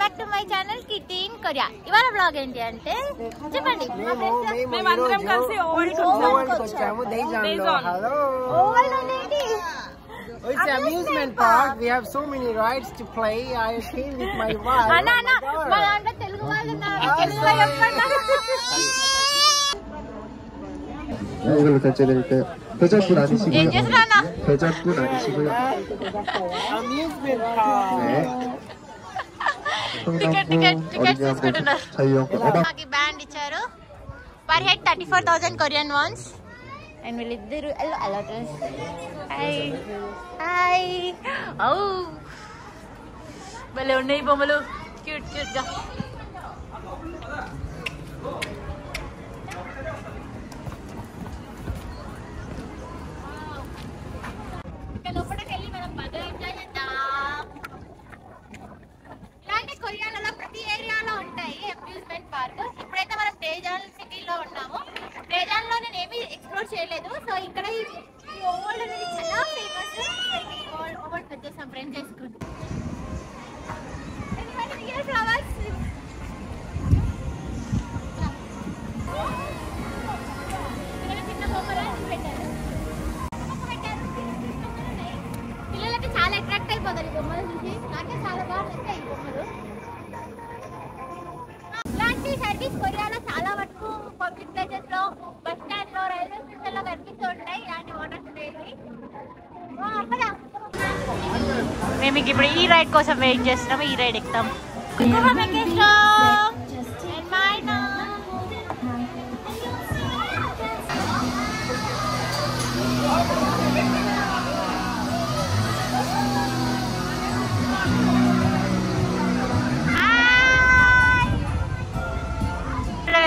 Back to my channel kitty in Korea. ఇవాళ blog ఏంటి అంటే చెప్పండి. మేమందరం కలిసి ఓవల్డ్ వచ్చాము. ఓవల్డ్ అనేది it's an amusement park. We have so many rides to play. I came with my wife. అన్న మా దాంట్లో తెలుగు వాళ్ళు ఉన్నారు. తెలుగులో చెప్పండి. 이걸로 결제드릴게요. 대접분 아니시고요. ఏం చేస్తున్నా? 대접분 아니시고요. Amusement park. 네. టికెట్ తీసుకుంటున్నారు. మాకు బ్యాండ్ ఇచ్చారు. Per head 34,000 Korean wons. And వీళ్ళిద్దరు అలా హాయ్ హాయ్. ఔ భలే ఉన్నాయి బొమ్మలు, క్యూట్ క్యూట్గా. లోపలికి వెళ్ళి మనం బాగా ఎంజాయ్ చేద్దాం. ఇలాంటి కొరియాలలో ప్రతి ఏరియాలో ఉంటాయి అమ్యూజ్మెంట్ పార్క్. ఇప్పుడైతే మనం డేజాన్ సిటీలో ఉన్నాము. డేజాన్ లో నేను ఏమీ ఎక్స్ప్లోర్ చేయలేదు. సో ఇక్కడ ఈ ఓవల్డ్ అనేది చాలా ఫేమస్. ఓవల్డ్ వచ్చేసాం ఫ్రెండ్ చేసుకుంటాం. ఫ్లవర్స్ చిన్న బొమ్మలు పెట్టారు. పిల్లలకి చాలా అట్రాక్ట్ అయిపోతారు ఈ బొమ్మలు చూసి. నాకే చాలా బాగా నచ్చాయి ఈ బొమ్మలు. ఇలాంటి సర్వీస్ కొరియాలో చాలా వరకు పబ్లిక్ ప్లేసెస్ లో, బస్ స్టాండ్ లో, రైల్వే స్టేషన్ లో కనిపిస్తూ ఉంటాయి ఇలాంటి వాటర్ స్ప్రేస్. మేము ఇప్పుడు ఈ రైడ్ కోసం వెయిట్ చేస్తున్నాము. ఈ రైడ్ ఎక్కుతాం.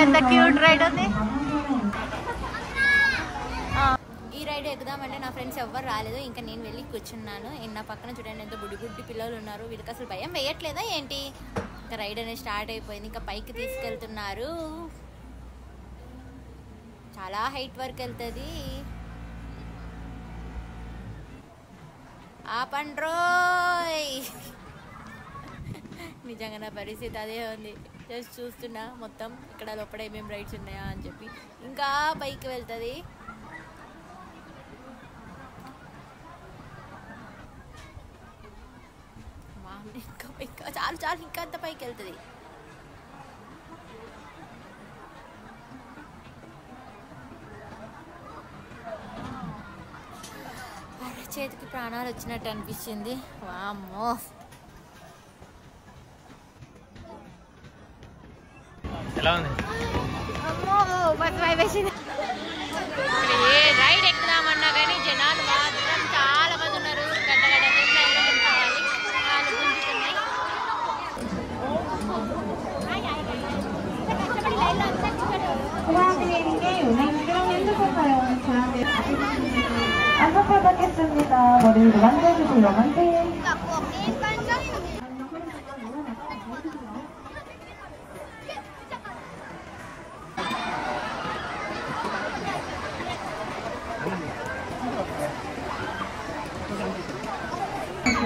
ఎంత క్యూట్ రైడ్ ఉంది. ఈ రైడ్ ఎక్కుదామంటే నా ఫ్రెండ్స్ ఎవ్వరు రాలేదు. ఇంకా నేను వెళ్ళి కూర్చున్నాను. నా పక్కన చూడండి ఎంత బుడ్డి బుడ్డి పిల్లలు ఉన్నారు. వీళ్ళకి అసలు భయం వేయట్లేదా ఏంటి? ఇంకా రైడ్ అనేది స్టార్ట్ అయిపోయింది. ఇంకా పైకి తీసుకెళ్తున్నారు. చాలా హైట్ వరకు వెళ్తుంది. ఆపండ్రోయ్. నిజంగా నా పరిస్థితి అదే ఉంది. జస్ట్ చూస్తున్నా మొత్తం ఇక్కడ లోపల ఏమేమి రైడ్స్ ఉన్నాయా అని చెప్పి. ఇంకా పైకి వెళ్తుంది. ఇంకా చాలు చాలు ఇంకా అంత పైకి వెళ్తుంది. చేతికి ప్రాణాలు వచ్చినట్టు అనిపించింది. వామ్మో. ఎలా ఉంది? ఏ రైడ్ ఎక్కుదామన్నా కానీ జనాలు మాత్రం చాలా మంది ఉన్నారు. గంట గంట కావాలి. కాలు గుంజుతున్నాయి. 안녕하겠습니다. 머리를 만져주세요. 만세요.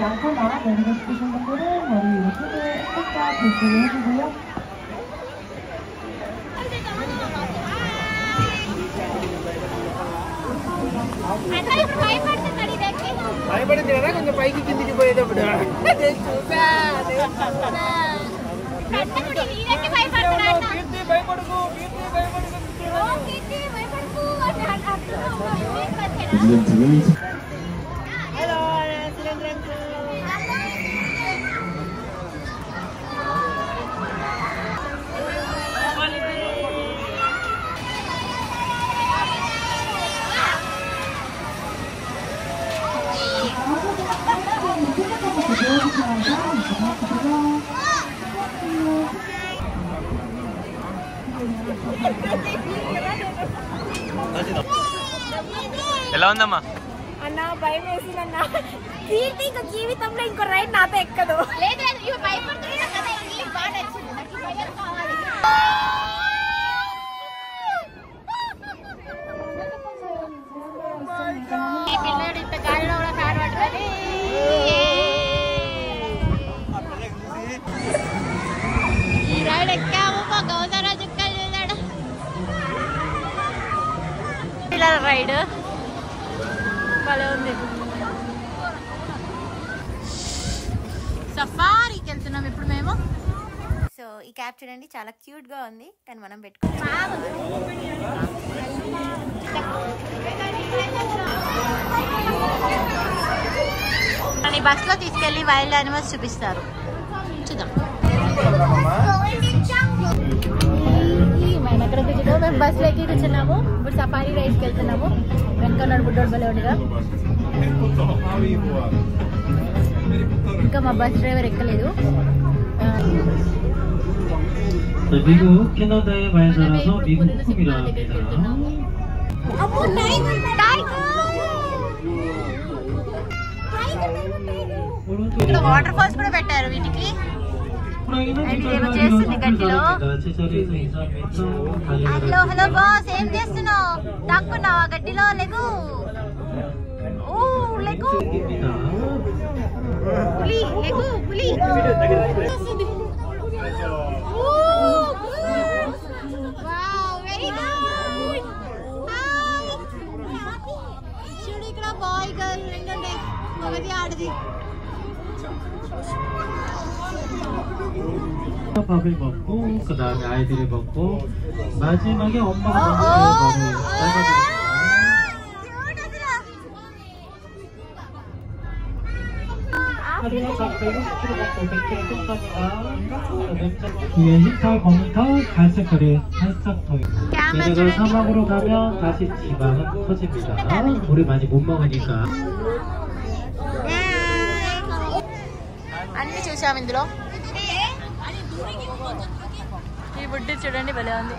않거나 내리고 싶으신 분들은 머리 이렇게 살짝 대시를 해주고요. భయపడింది కదా కొంచెం పైకి కిందికి పోయేటప్పుడు. ఎలా ఉందమ్మా? అన్న భయం వేసిందన్న. కీర్తి ఇంకా జీవితంలో ఇంకో రైడ్ నాతో ఎక్కదు. లేదు ఇవి భయపడుతున్నా కదా. ఇది బాగా నచ్చింది. నాకు భయం కావాలి. ఈ పిల్లడు ఇంత గాలిలో కూడా కారు పట్టుకొని రైడ్ భలే ఉంది. సఫారీకి వెళ్తున్నాం ఇప్పుడు మేము. సో ఈ క్యాప్ చూడండి చాలా క్యూట్ గా ఉంది, కానీ మనం పెట్టుకోవాలి. బస్ లో తీసుకెళ్లి వైల్డ్ యానిమల్స్ చూపిస్తారు, చూద్దాం. మేము ఎక్కడ దిగుతాం, మేము బస్ లో ఎక్కి కూర్చున్నాము. ఇప్పుడు సఫారీ రైడ్కి వెళ్తున్నాము. వెనకన్నాడు బుడ్డోడు భలే ఉండగా. ఇంకా మా బస్ డ్రైవర్ ఎక్కలేదు. 미국 캐나다에 발사라서 미국 홈이랍니다. ఇక్కడ వాటర్ ఫాల్స్ కూడా పెట్టారు వీటికి. ఇదేమో చేస్తుంది గడ్డిలో. హలో హలో బాస్, ఏం చేస్తున్నావు? దాక్కున్నావా గడ్డిలో? లెగు లెగు పులి, లెగు పులి. చూడు ఇక్కడ బాయ్ గర్ల్ రెండు ఉన్నాయి, ఒకటి ఆడది. 밥을 먹고 그 다음에 아이들이 먹고 마지막에 엄마가 먹는 뒤에 흰털, 검은털, 갈색털이 살짝 더 얘네가 사막으로 가면 다시 지방은 터집니다. 물을 많이 못 먹으니까. అన్ని చూసాం ఇందులో. ఈ బుడ్డి చూడండి భలే ఉంది.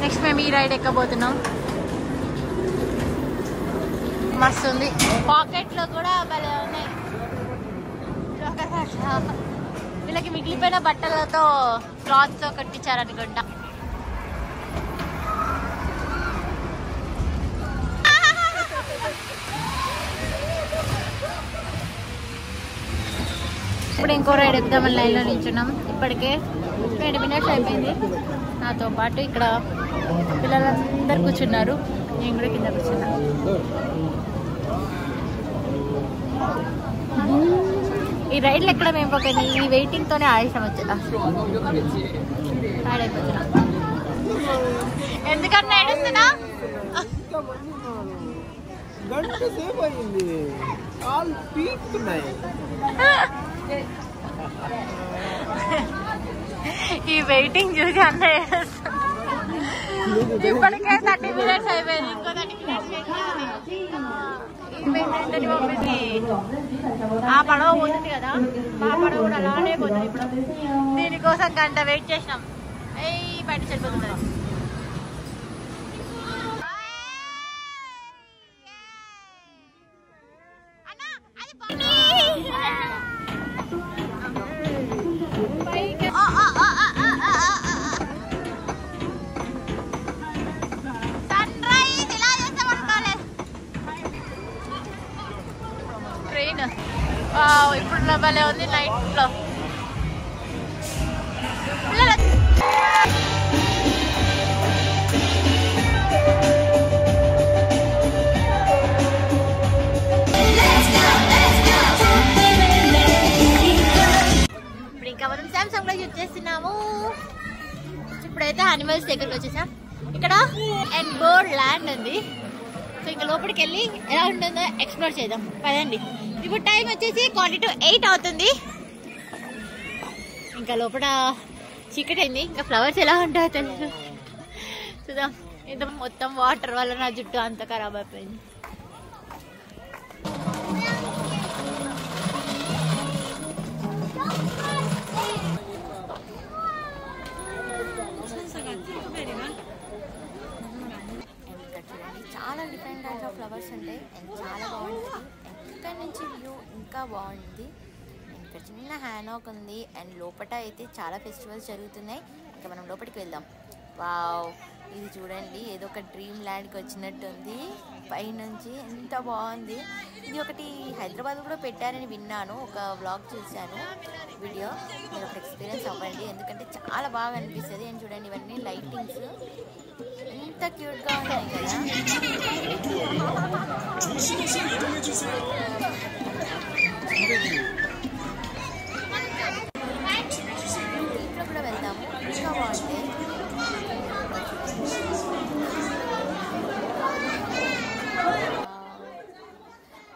నెక్స్ట్ మేము ఈ రైడ్ ఎక్కబోతున్నాం. మస్తు ఉంది. పాకెట్ లో కూడా భలే ఉన్నాయి. వీళ్ళకి మిగిలిపోయిన బట్టలతో క్లాత్స్ తో కట్టించారనుకుంటా. ఇప్పుడు ఇంకో రైడ్ ఎక్కుదామని లైన్ లో నిల్చున్నాం. ఇప్పటికే 20 మినిట్స్ అయిపోయింది. నాతో పాటు ఇక్కడ పిల్లలందరూ కూర్చున్నారు, నేను కూడా కింద కూర్చున్నా. ఈ రైడ్లు ఎక్కడ మేము ఒక ఈ వెయిటింగ్ తోనే ఆయాసం వచ్చేదా అయిపోతున్నా. ఎందుకన్నా ఏడుస్తున్నా? గంట సేపు అయింది, కాళ్ళు పీకుతున్నాయి. ఈ వెయిటింగ్ చూసి అన్న ఇప్పటికే 30 మినిట్స్ అయిపోయింది. ఇంకో 30 మినిట్స్ ఆ పడవ పోతుంది కదా, మా పడవ కూడా అలానే పోతుంది. ఇప్పుడు దీనికోసం గంట వెయిట్ చేసినాం. బయట చెడిపోతుంది. ట్రైన్ ఇప్పుడు భలే ఉంది నైట్ లో. ఇప్పుడు ఇంకా మనం సామ్సంగ్ లో యూజ్ చేస్తున్నాము. ఇప్పుడైతే అనిమల్స్ దగ్గరకు వచ్చేసాం. ఇక్కడ అండ్ బోర్డ్ ల్యాండ్ ఉంది. సో ఇంకా లోపలికి వెళ్ళి ఎలా ఉంటుందో ఎక్స్ప్లోర్ చేద్దాం పదండి. ఇప్పుడు టైం వచ్చేసి 7:45 అవుతుంది. ఇంకా లోపల చీకటి అయింది. ఇంకా ఫ్లవర్స్ ఎలా ఉంటాయో తెలియదు, చూద్దాం. ఇది మొత్తం వాటర్ వల్ల నా జుట్టు అంత ఖరాబ్ అయిపోయింది. చాలా డిఫరెంట్ టైప్స్ ఆఫ్ ఫ్లవర్స్ ఉంటాయి అండ్ చాలా బాగుంటుంది. ఇక్కడ నుంచి వ్యూ ఇంకా బాగుంది. ఇక్కడ చిన్న హ్యానాక్ ఉంది అండ్ లోపల అయితే చాలా ఫెస్టివల్స్ జరుగుతున్నాయి. ఇంకా మనం లోపలికి వెళ్దాం. వావ్, ఇది చూడండి ఏదో ఒక డ్రీమ్ ల్యాండ్కి వచ్చినట్టుంది పైనుంచి, ఎంత బాగుంది. ఇది ఒకటి హైదరాబాద్ కూడా పెట్టారని విన్నాను, ఒక వ్లాగ్ చూశాను వీడియో. మీరు ఒక ఎక్స్పీరియన్స్ అవ్వండి, ఎందుకంటే చాలా బాగా అనిపిస్తుంది. అని చూడండి ఇవన్నీ లైటింగ్స్ ఎంత క్యూట్గా ఉన్నాయి కదా. ఇంట్లో కూడా వెళ్దాము, ఇంకా బాగుంటాయి.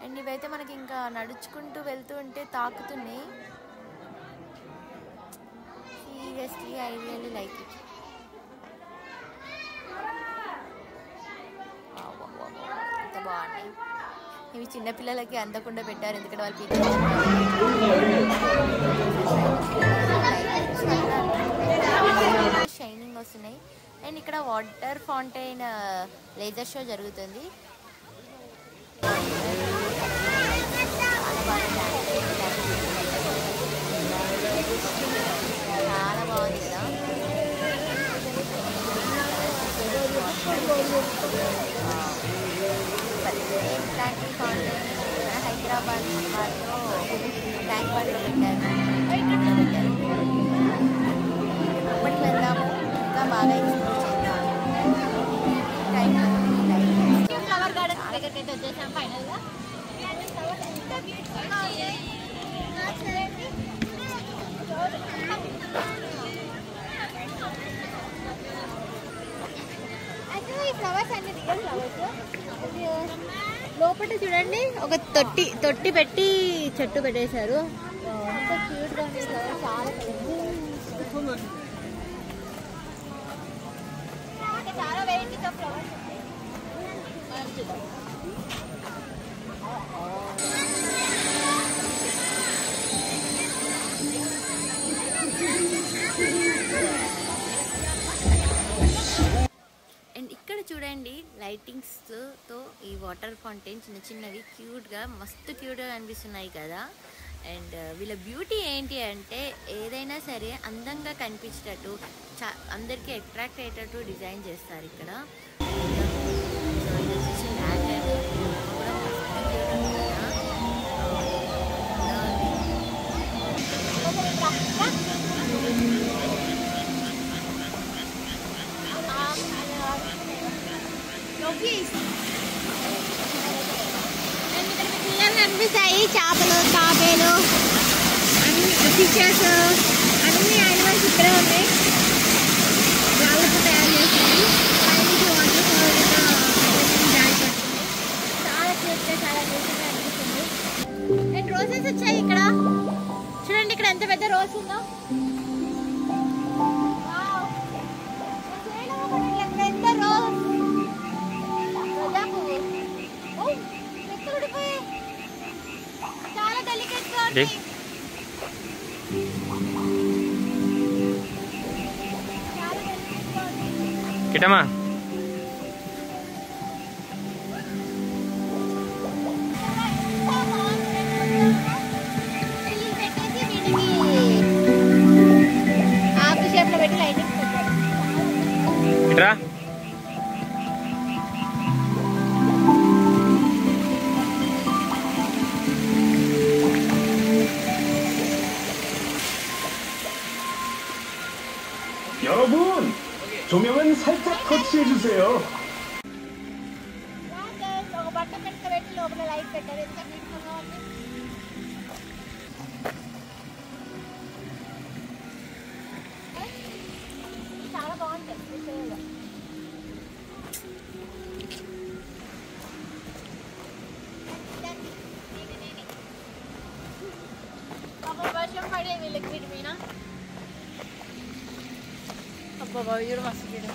అండ్ ఇవైతే మనకి ఇంకా నడుచుకుంటూ వెళ్తూ ఉంటే తాకుతున్నాయి. Seriously I really like it. ఎంత బాగున్నాయి. ఇవి చిన్నపిల్లలకి అందకుండా పెట్టారు, ఎందుకంటే వాళ్ళు షైనింగ్ వస్తున్నాయి. అండ్ ఇక్కడ వాటర్ ఫౌంటైన్ లేజర్ షో జరుగుతుంది. చాలా బాగుంది కదా. ఇట్లాంటి ఫౌంటైన్ హైదరాబాద్ లో ట్యాంక్ బండ్లో పెట్టారు. అప్పటికి వెళ్దాము, ఇంకా బాగా ఎక్స్ప్లోర్ చేద్దాము. ఫ్లవర్ గార్డెన్ దగ్గరికి అయితే వచ్చేసాం ఫైనల్గా. యాక్చువల్గా ఈ ఫ్లవర్స్ అన్ని రియల్ ఫ్లవర్స్. లోపల చూడండి ఒక తొట్టి పెట్టి చెట్టు పెట్టేశారు. ఎంత క్యూట్గా ఉంది ఫ్లవర్, చాలా చాలా వెరైటీస్ ఆఫ్ ఫ్లవర్స్. అండ్ ఇక్కడ చూడండి లైటింగ్స్తో ఈ వాటర్ ఫౌంటైన్ చిన్న చిన్నవి క్యూట్గా, మస్తు క్యూట్గా కనిపిస్తున్నాయి కదా. అండ్ వీళ్ళ బ్యూటీ ఏంటి అంటే ఏదైనా సరే అందంగా కనిపించేటట్టు, అందరికీ అట్రాక్ట్ అయ్యేటట్టు డిజైన్ చేస్తారు ఇక్కడ. సో ఇది వచ్చేసి ల్యాండ్ కూడా మస్తు క్యూట్ ఉంది కదా. కనిపిస్తాయి చేపలు, తాబేలు, అన్ని ఫిషెస్, అన్ని యానిమల్స్ ఇక్కడే ఉన్నాయి. వాళ్ళతో తయారు చేస్తుంది. పైనుంచి వాటర్ జాయి పడుతుంది. చాలా క్యూట్గా, చాలా క్యూట్గా అనిపిస్తుంది. అండ్ రోజెస్ వచ్చాయి ఇక్కడ చూడండి. ఇక్కడ ఎంత పెద్ద రోజ్ ఉందో. పెద్ద రోజ్, రోజా పువ్వు. చాలా డెలికేట్ గా ఉంది. కిటమా ఆకు షేప్ లో పెట్టి లైటింగ్ పెట్టారు. ఇట్రా 여러분, 조명은 살짝 터치해주세요. ఒక బట్ట పెట్టి లోపల లైట్ పెట్టారు. ఎంత బ్యూటిఫుల్గా ఉంది. చాలా బాగుంటుంది. ఒక వర్షం పడే వీళ్ళకి వీటి మీద. అబ్బా వీడు మస్తు వీడు.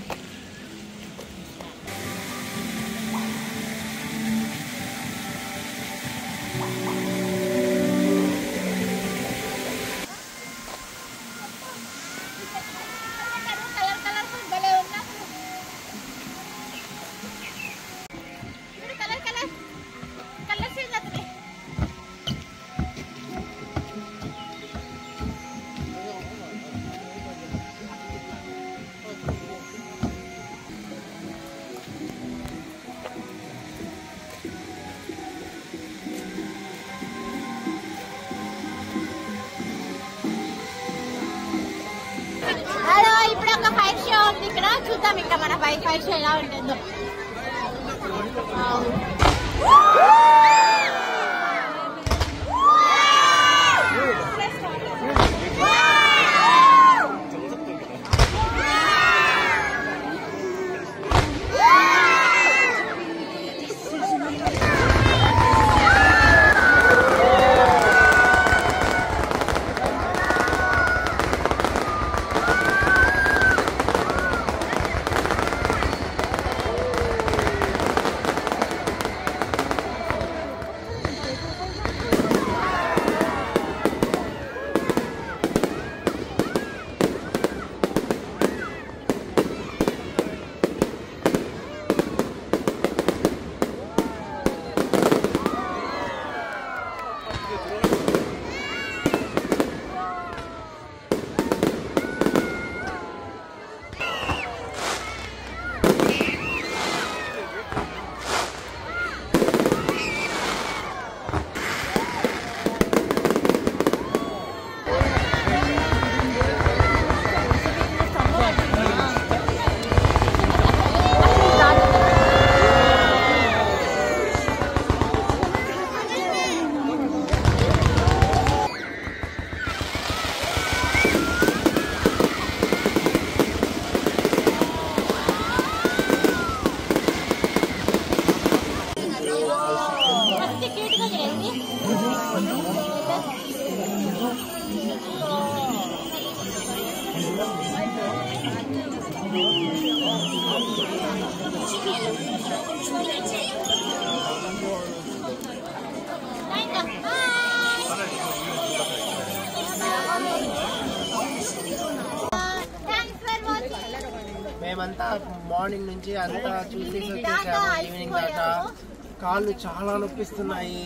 కలర్ కలర్ఫుల్ భలే ఉన్నా. కలర్ కలర్ కలర్ చేంజ్ అవుతుంది. ఇక్కడ చూద్దాం ఇంకా మన వైఫై షో ఎలా ఉంటుందో. మేమంతా మార్నింగ్ నుంచి అంతా చూసేసి వచ్చేసాము. ఈవినింగ్ దాకా కాళ్ళు చాలా నొప్పిస్తున్నాయి.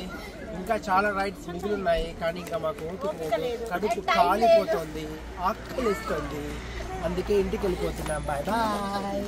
ఇంకా చాలా రైడ్స్ మిగిలి ఉన్నాయి, కానీ ఇంకా మాకు ఓపిక లేదు. కడుపు కాలిపోతుంది, ఆకలిస్తుంది. అందుకే ఇంటికి వెళ్ళిపోతున్నాం. Bye bye.